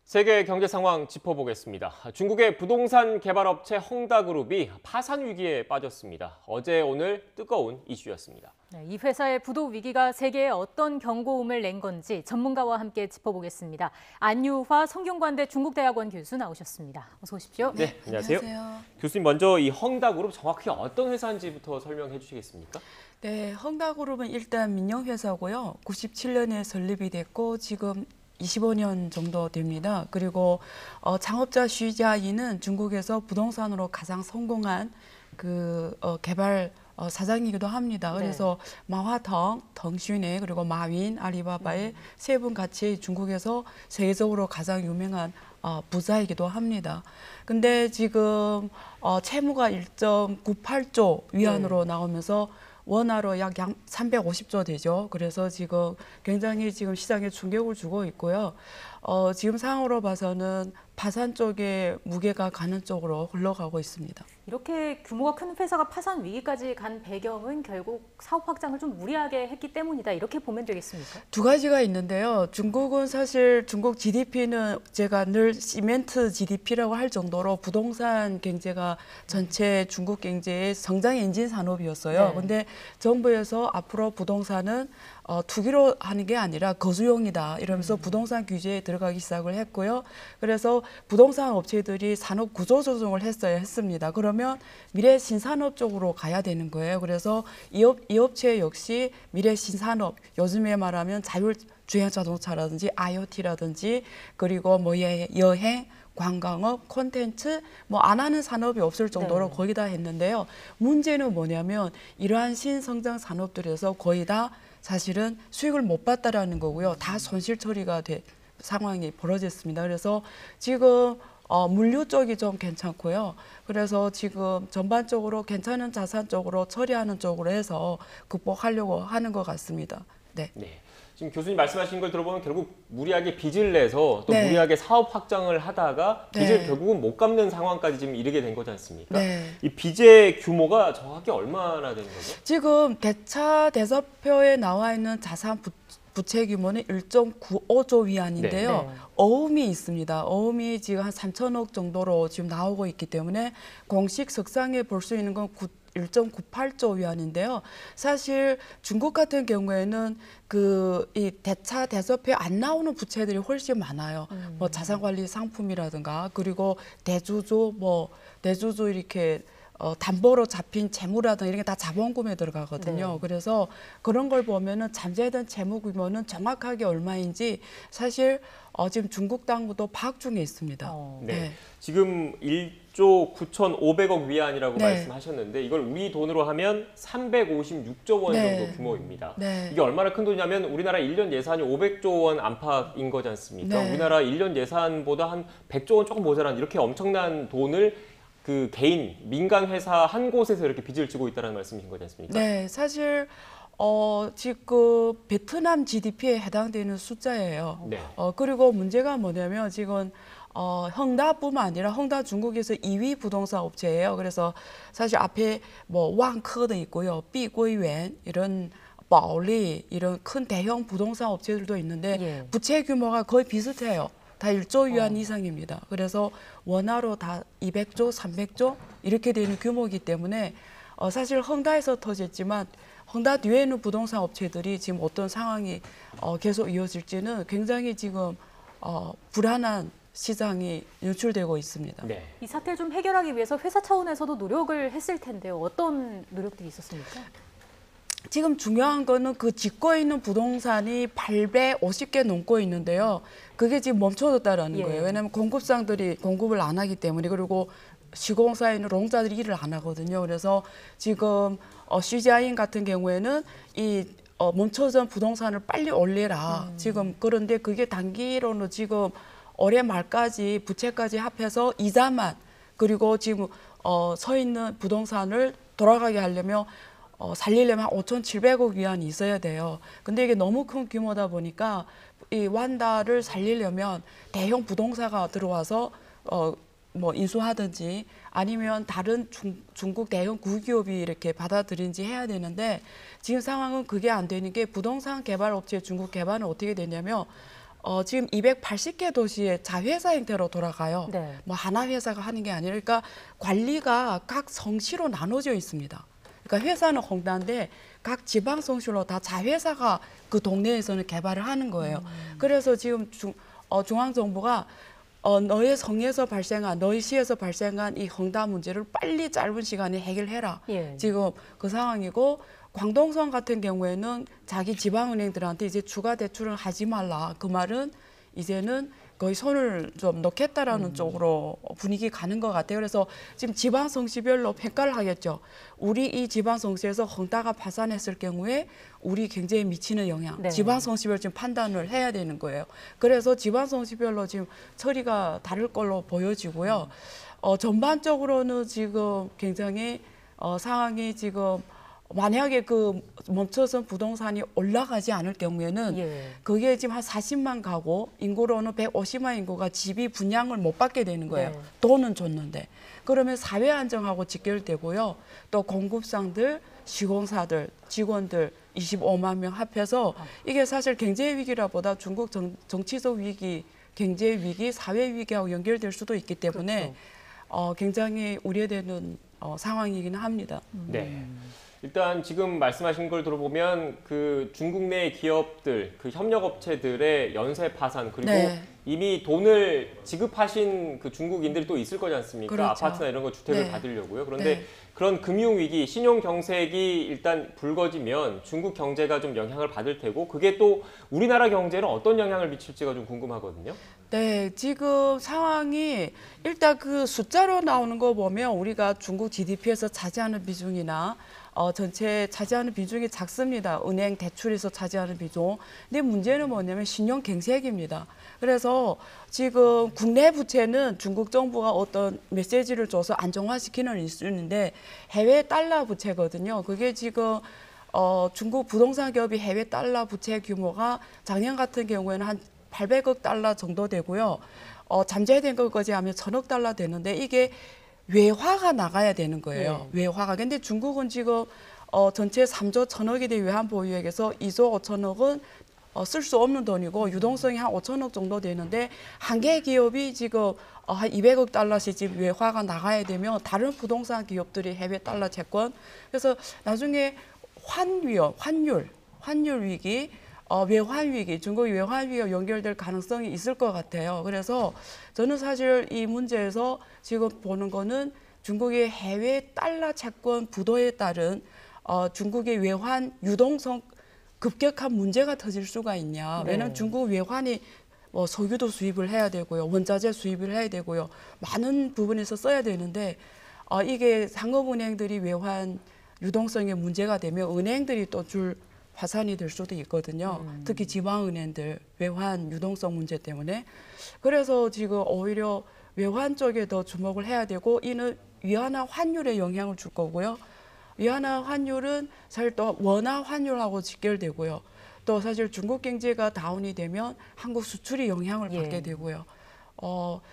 세계 경제 상황 짚어보겠습니다. 중국의 부동산 개발업체 헝다그룹이 파산 위기에 빠졌습니다. 어제 오늘 뜨거운 이슈였습니다. 네, 이 회사의 부도 위기가 세계에 어떤 경고음을 낸 건지 전문가와 함께 짚어보겠습니다. 안유화 성균관대 중국대학원 교수 나오셨습니다. 어서 오십시오. 네, 안녕하세요. 교수님 먼저 이 헝다그룹 정확히 어떤 회사인지부터 설명해 주시겠습니까? 네, 헝다그룹은 일단 민영회사고요. 97년에 설립이 됐고 지금 25년 정도 됩니다. 그리고 창업자 쉬지아이는 중국에서 부동산으로 가장 성공한 개발 사장이기도 합니다. 그래서 마화腾, 腾讯의 그리고 마윈, 알리바바의 세 분 같이 중국에서 세계적으로 가장 유명한 부자이기도 합니다. 근데 지금 채무가 1.98조 위안으로 나오면서 원화로 약 350조 되죠. 그래서 지금 굉장히 지금 시장에 충격을 주고 있고요. 지금 상황으로 봐서는 파산 쪽에 무게가 가는 쪽으로 흘러가고 있습니다. 이렇게 규모가 큰 회사가 파산 위기까지 간 배경은 결국 사업 확장을 좀 무리하게 했기 때문이다. 이렇게 보면 되겠습니까? 두 가지가 있는데요. 중국은 사실 중국 GDP는 제가 늘 시멘트 GDP라고 할 정도로 부동산 경제가 전체 중국 경제의 성장 엔진 산업이었어요. 근데 정부에서 앞으로 부동산은 투기로 하는 게 아니라 거주용이다 이러면서 부동산 규제에 들어가기 시작을 했고요. 그래서 부동산 업체들이 산업 구조 조정을 했습니다. 그러면 미래 신산업 쪽으로 가야 되는 거예요. 그래서 이 업체 역시 미래 신산업, 요즘에 말하면 자율주행 자동차라든지 IoT라든지 그리고 뭐 여행, 관광업, 콘텐츠 뭐 안 하는 산업이 없을 정도로 거의 다 했는데요. 문제는 뭐냐면 이러한 신성장 산업들에서 거의 다 사실은 수익을 못 봤다라는 거고요. 다 손실 처리가 된 상황이 벌어졌습니다. 그래서 지금 물류 쪽이 좀 괜찮고요. 그래서 지금 전반적으로 괜찮은 자산 쪽으로 처리하는 쪽으로 해서 극복하려고 하는 것 같습니다. 네. 지금 교수님 말씀하신 걸 들어보면 결국 무리하게 빚을 내서 또 무리하게 사업 확장을 하다가 빚을 결국은 못 갚는 상황까지 지금 이르게 된 거지 않습니까? 이 빚의 규모가 정확히 얼마나 되는 거죠? 지금 대차대조표에 나와 있는 자산 부채 규모는 1.95조 위안인데요. 어음이 있습니다. 어음이 지금 한 3천억 정도로 지금 나오고 있기 때문에 공식 석상에 볼 수 있는 건 1.98조 위안인데요. 사실 중국 같은 경우에는 이 대차 대조표에 안 나오는 부채들이 훨씬 많아요. 뭐 자산관리 상품이라든가 그리고 대주주 이렇게 담보로 잡힌 채무라든가 이런 게 다 자본금에 들어가거든요. 그래서 그런 걸 보면은 잠재된 채무 규모는 정확하게 얼마인지 사실 지금 중국 당국도 파악 중에 있습니다. 지금 1조 9,500억 위안이라고 말씀하셨는데 이걸 우리 돈으로 하면 356조 원 정도 규모입니다. 이게 얼마나 큰 돈이냐면 우리나라 1년 예산이 500조 원 안팎인 거지 않습니까? 우리나라 1년 예산보다 한 100조 원 조금 모자란 이렇게 엄청난 돈을 그 개인, 민간 회사 한 곳에서 이렇게 빚을 지고 있다는 말씀이신 거지 않습니까? 네, 사실 지금 베트남 GDP에 해당되는 숫자예요. 그리고 문제가 뭐냐면 지금 헝다뿐만 아니라 헝다 중국에서 2위 부동산 업체예요. 그래서 사실 앞에 뭐 왕커도 있고요,碧桂园이런保利 이런 큰 대형 부동산 업체들도 있는데 부채 규모가 거의 비슷해요. 다 1조 위안 이상입니다. 그래서 원화로 다 200조, 300조 이렇게 되는 규모이기 때문에 사실 헝다에서 터졌지만 헝다 뒤에 있는 부동산 업체들이 지금 어떤 상황이 계속 이어질지는 굉장히 지금 불안한 시장이 연출되고 있습니다. 이 사태를 좀 해결하기 위해서 회사 차원에서도 노력을 했을 텐데요. 어떤 노력들이 있었습니까? 지금 중요한 거는 그 짓고 있는 부동산이 850개 넘고 있는데요. 그게 지금 멈춰졌다라는 거예요. 왜냐하면 공급상들이 공급을 안 하기 때문에 그리고 시공사에 있는 롱자들이 일을 안 하거든요. 그래서 지금 CGI인 같은 경우에는 이 멈춰진 부동산을 빨리 올리라. 지금 그런데 그게 단기로는 지금 올해 말까지 부채까지 합해서 이자만 그리고 지금 서 있는 부동산을 돌아가게 하려면 살리려면 한 5,700억 위안이 있어야 돼요. 근데 이게 너무 큰 규모다 보니까 이 완다를 살리려면 대형 부동산가 들어와서 뭐 인수하든지 아니면 다른 중국 대형 국유기업이 이렇게 받아들인지 해야 되는데 지금 상황은 그게 안 되는 게 부동산 개발 업체 중국 개발은 어떻게 되냐면 지금 280개 도시의 자회사 형태로 돌아가요. 네. 뭐 하나 회사가 하는 게 아니라 그러니까 관리가 각 성시로 나눠져 있습니다. 그러니까 회사는 홍다인데 각 지방 성시로 다 자회사가 그 동네에서는 개발을 하는 거예요. 그래서 지금 중앙정부가 너의 성에서 발생한, 너희 시에서 발생한 이 헝다 문제를 빨리 짧은 시간에 해결해라. 예. 지금 그 상황이고 광동성 같은 경우에는 자기 지방은행들한테 이제 추가 대출을 하지 말라. 그 말은 이제는 거의 손을 좀 놓겠다라는 쪽으로 분위기 가는 것 같아요. 그래서 지금 지방성시별로 평가를 하겠죠. 우리 이 지방성시에서 헝다가 파산했을 경우에 우리 경제에 미치는 영향, 네. 지방성시별 지금 판단을 해야 되는 거예요. 그래서 지방성시별로 지금 처리가 다를 걸로 보여지고요. 전반적으로는 지금 굉장히 상황이 지금 만약에 그 멈춰선 부동산이 올라가지 않을 경우에는 예. 그게 지금 한 40만 가구, 인구로는 150만 인구가 집이 분양을 못 받게 되는 거예요. 네. 돈은 줬는데. 그러면 사회 안정하고 직결되고요. 또 공급상들, 시공사들, 직원들 25만 명 합해서 이게 사실 경제 위기라보다 중국 정치적 위기, 경제 위기, 사회 위기하고 연결될 수도 있기 때문에 그렇죠. 굉장히 우려되는 상황이기는 합니다. 네. 일단 지금 말씀하신 걸 들어보면 그 중국 내 기업들, 그 협력업체들의 연쇄 파산 그리고 네. 이미 돈을 지급하신 그 중국인들이 또 있을 거지 않습니까? 그렇죠. 아파트나 이런 거 주택을 네. 받으려고요. 그런데 네. 그런 금융위기, 신용경색이 일단 불거지면 중국 경제가 좀 영향을 받을 테고 그게 또 우리나라 경제는 어떤 영향을 미칠지가 좀 궁금하거든요. 네, 지금 상황이 일단 그 숫자로 나오는 거 보면 우리가 중국 GDP에서 차지하는 비중이나 전체 차지하는 비중이 작습니다. 은행 대출에서 차지하는 비중. 근데 문제는 뭐냐면 신용 경색입니다. 그래서 지금 국내 부채는 중국 정부가 어떤 메시지를 줘서 안정화시키는 있는데 해외 달러 부채거든요. 그게 지금 중국 부동산 기업이 해외 달러 부채 규모가 작년 같은 경우에는 한 800억 달러 정도 되고요. 잠재된 것까지 하면 1000억 달러 되는데 이게 외화가 나가야 되는 거예요. 네. 외화가. 근데 중국은 지금 전체 3조 1000억이 된 외환 보유액에서 2조 5천억은 쓸 수 없는 돈이고 유동성이 한 5천억 정도 되는데 한 개 기업이 지금 한 200억 달러씩 지금 외화가 나가야 되면 다른 부동산 기업들이 해외 달러 채권 그래서 나중에 환율 위기 외환 위기, 중국 외환 위기와 연결될 가능성이 있을 것 같아요. 그래서 저는 사실 이 문제에서 지금 보는 거는 중국의 해외 달러 채권 부도에 따른 중국의 외환 유동성 급격한 문제가 터질 수가 있냐. 네. 왜냐하면 중국 외환이 석유도 수입을 해야 되고요. 원자재 수입을 해야 되고요. 많은 부분에서 써야 되는데 이게 상업은행들이 외환 유동성에 문제가 되면 은행들이 또 줄 파산이 될 수도 있거든요. 특히 지방은행들 외환 유동성 문제 때문에. 그래서 지금 오히려 외환 쪽에 더 주목을 해야 되고 이는 위안화 환율에 영향을 줄 거고요. 위안화 환율은 사실 또 원화 환율하고 직결되고요. 또 사실 중국 경제가 다운이 되면 한국 수출이 영향을 받게 되고요.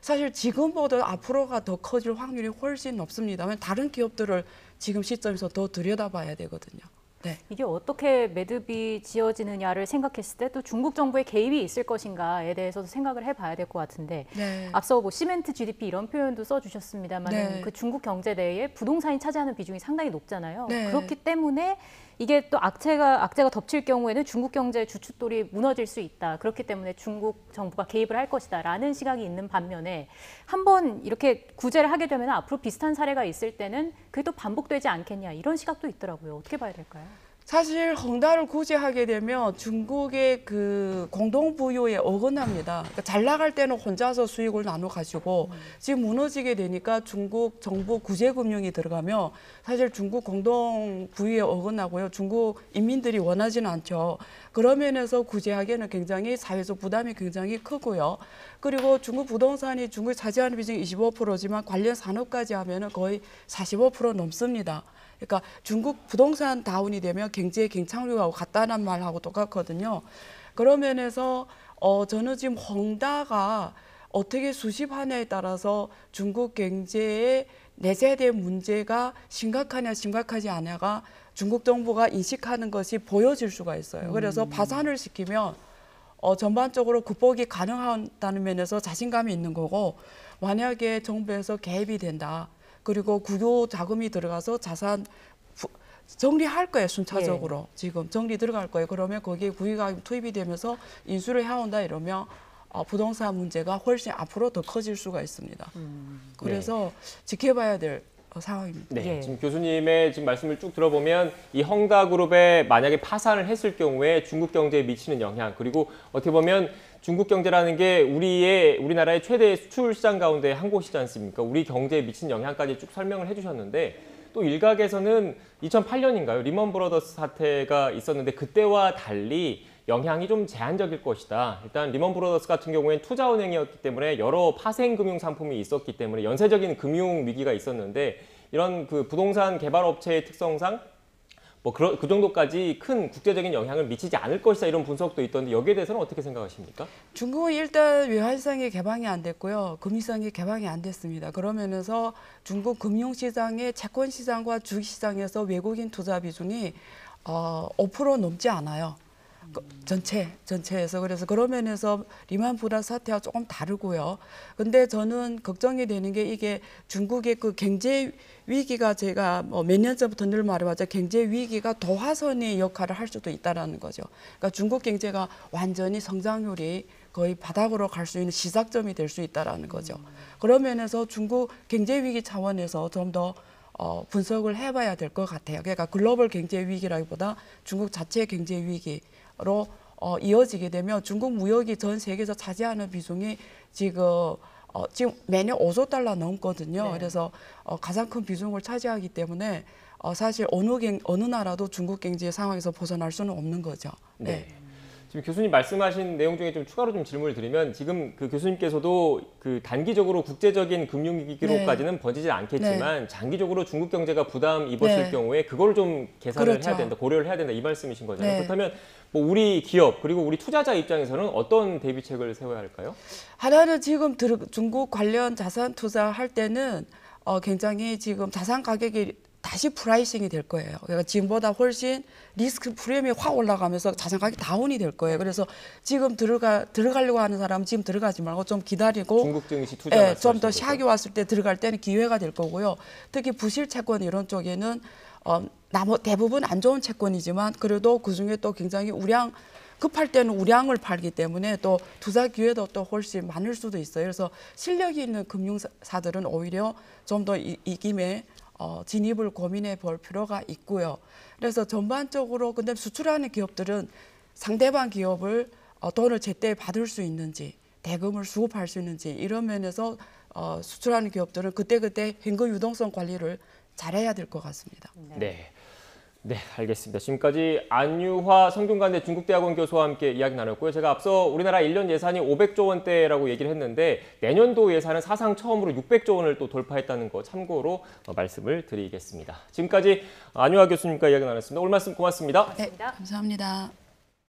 사실 지금보다 앞으로가 더 커질 확률이 훨씬 높습니다. 왜냐하면 다른 기업들을 지금 시점에서 더 들여다봐야 되거든요. 네. 이게 어떻게 매듭이 지어지느냐를 생각했을 때 또 중국 정부의 개입이 있을 것인가에 대해서도 생각을 해봐야 될 것 같은데 네. 앞서 뭐 시멘트 GDP 이런 표현도 써주셨습니다만 네. 그 중국 경제 내에 부동산이 차지하는 비중이 상당히 높잖아요. 네. 그렇기 때문에 이게 또 악재가 덮칠 경우에는 중국 경제의 주춧돌이 무너질 수 있다. 그렇기 때문에 중국 정부가 개입을 할 것이다라는 시각이 있는 반면에 한번 이렇게 구제를 하게 되면 앞으로 비슷한 사례가 있을 때는 그게 또 반복되지 않겠냐 이런 시각도 있더라고요. 어떻게 봐야 될까요? 사실 헝다를 구제하게 되면 중국의 그 공동 부유에 어긋납니다. 그러니까 잘 나갈 때는 혼자서 수익을 나눠 가지고 지금 무너지게 되니까 중국 정부 구제 금융이 들어가면 사실 중국 공동 부유에 어긋나고요. 중국 인민들이 원하지는 않죠. 그런 면에서 구제하기에는 굉장히 사회적 부담이 굉장히 크고요. 그리고 중국 부동산이 중국이 차지하는 비중이 25%지만 관련 산업까지 하면은 거의 45% 넘습니다. 그러니까 중국 부동산 다운이 되면 경제의 경착륙하고 같다는 말하고 똑같거든요. 그런 면에서 저는 지금 헝다가 어떻게 수집하냐에 따라서 중국 경제에 내재된 문제가 심각하냐 심각하지 않냐가 중국 정부가 인식하는 것이 보여질 수가 있어요. 그래서 파산을 시키면 전반적으로 극복이 가능하다는 면에서 자신감이 있는 거고 만약에 정부에서 개입이 된다. 그리고 국유 자금이 들어가서 자산 정리할 거예요. 순차적으로. 지금 정리 들어갈 거예요. 그러면 거기에 국유가금 투입이 되면서 인수를 해온다 이러면 부동산 문제가 훨씬 앞으로 더 커질 수가 있습니다. 그래서 지켜봐야 될 상황입니다. 네, 지금 교수님의 지금 말씀을 쭉 들어보면 이 헝다그룹에 만약에 파산을 했을 경우에 중국 경제에 미치는 영향, 그리고 어떻게 보면 중국 경제라는 게 우리나라의 최대 수출 시장 가운데 한 곳이지 않습니까? 우리 경제에 미친 영향까지 쭉 설명을 해주셨는데 또 일각에서는 2008년인가요? 리먼 브러더스 사태가 있었는데 그때와 달리 영향이 좀 제한적일 것이다. 일단 리먼 브러더스 같은 경우에는 투자은행이었기 때문에 여러 파생 금융 상품이 있었기 때문에 연쇄적인 금융 위기가 있었는데 이런 그 부동산 개발 업체의 특성상 뭐 그 정도까지 큰 국제적인 영향을 미치지 않을 것이다 이런 분석도 있던데 여기에 대해서는 어떻게 생각하십니까? 중국은 일단 외환시장이 개방이 안 됐고요. 금융시장이 개방이 안 됐습니다. 그러면서 중국 금융시장의 채권시장과 주식시장에서 외국인 투자 비중이 5% 넘지 않아요. 전체에서. 그래서 그런 면에서 리만 브러더스 사태와 조금 다르고요. 근데 저는 걱정이 되는 게 이게 중국의 그 경제 위기가 제가 몇 년 전부터 늘 말해왔죠. 경제 위기가 도화선의 역할을 할 수도 있다라는 거죠. 그러니까 중국 경제가 완전히 성장률이 거의 바닥으로 갈 수 있는 시작점이 될 수 있다라는 거죠. 그런 면에서 중국 경제 위기 차원에서 좀 더 분석을 해봐야 될 것 같아요. 그러니까 글로벌 경제 위기라기보다 중국 자체 경제 위기로 이어지게 되면 중국 무역이 전 세계에서 차지하는 비중이 지금 매년 5조 달러 넘거든요. 네. 그래서 가장 큰 비중을 차지하기 때문에 사실 어느 나라도 중국 경제 상황에서 벗어날 수는 없는 거죠. 네. 지금 교수님 말씀하신 내용 중에 좀 추가로 좀 질문을 드리면 지금 그 교수님께서도 그 단기적으로 국제적인 금융위기로까지는 번지지 않겠지만 장기적으로 중국 경제가 부담 입었을 경우에 그걸 좀 계산을 해야 된다, 고려를 해야 된다 이 말씀이신 거잖아요. 그렇다면 뭐 우리 기업 그리고 우리 투자자 입장에서는 어떤 대비책을 세워야 할까요? 하나는 지금 중국 관련 자산 투자할 때는 굉장히 지금 자산 가격이 다시 프라이싱이 될 거예요. 그러니까 지금보다 훨씬 리스크 프리미엄이 확 올라가면서 자산 가격이 다운이 될 거예요. 그래서 지금 들어가려고 하는 사람은 지금 들어가지 말고 좀 기다리고 중국 증시 투자 좀 더 샥이 왔을 때 들어갈 때는 기회가 될 거고요. 특히 부실 채권 이런 쪽에는 대부분 안 좋은 채권이지만 그래도 그중에 또 굉장히 급할 때는 우량을 팔기 때문에 또 투자 기회도 또 훨씬 많을 수도 있어요. 그래서 실력이 있는 금융사들은 오히려 좀 더 이 김에 진입을 고민해 볼 필요가 있고요. 그래서 전반적으로 근데 수출하는 기업들은 상대방 기업을 돈을 제때 받을 수 있는지 대금을 수급할 수 있는지 이런 면에서 수출하는 기업들은 그때그때 현금 유동성 관리를 잘해야 될 것 같습니다. 네, 알겠습니다. 지금까지 안유화 성균관대 중국대학원 교수와 함께 이야기 나눴고요. 제가 앞서 우리나라 1년 예산이 500조 원대라고 얘기를 했는데 내년도 예산은 사상 처음으로 600조 원을 또 돌파했다는 거 참고로 말씀을 드리겠습니다. 지금까지 안유화 교수님과 이야기 나눴습니다. 오늘 말씀 고맙습니다. 네, 감사합니다.